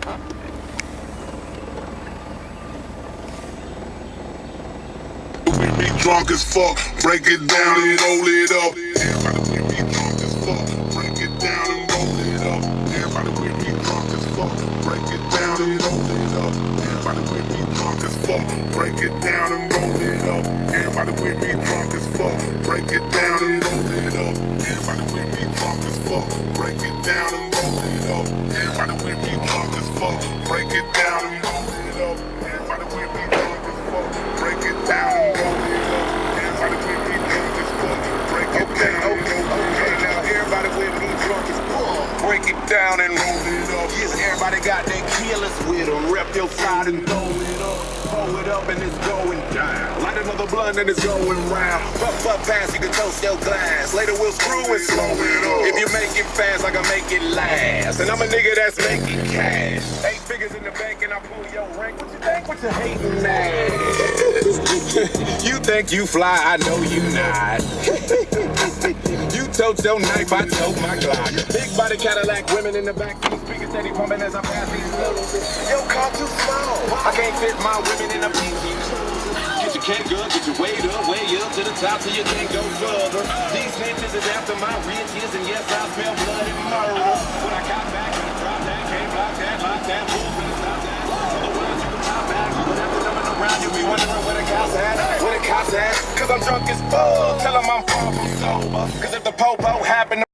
We drunk as fuck, break it down and roll it up. Everybody we drunk as fuck, break it down and roll it up. Everybody we drunk as fuck, break it down and roll it up. Everybody we drunk as fuck, break it down and roll it up. Everybody we drunk as fuck, break it down and roll it up. Everybody we drunk as fuck, break it down and roll it up. Everybody we drunk as fuck, break it down and roll it up. Everybody we drunk as fuck, break it down and roll it up. Everybody with me drunk as fuck, break it down. Okay, now everybody with me drunk as fuck, break it down and roll it up. Yes, everybody got their killers with them. Rep your side and throw it up. Pull it up and it's going down. Light another blunt and it's going round. Puff up fast, you can toast your glass. Later we'll screw and slow it up. If you make it fast, I can make it last. And I'm a nigga that's making cash. 8 figures in the bank and I pull your rank. What you think? What you hating at? You think you fly, I know you not. You tote your knife, I tote my Glock. Big body Cadillac, women in the back. These speakers steady pumping as I pass these notes. Yo, car too small. I can't fit my women in a pinky. Get your cake up, get your weight up, way up to the top so you can't go further. These snitches is after my riches, and yes, I smell blood and murder. When I got back, when I dropped that, can't block that, lock that, move and stop that. Otherwise, you can top back. You would have to number around, you'll be wondering where the cops at. Where the cops at? Cause I'm drunk as fuck. Tell them I'm far from sober. Cause if the popo happened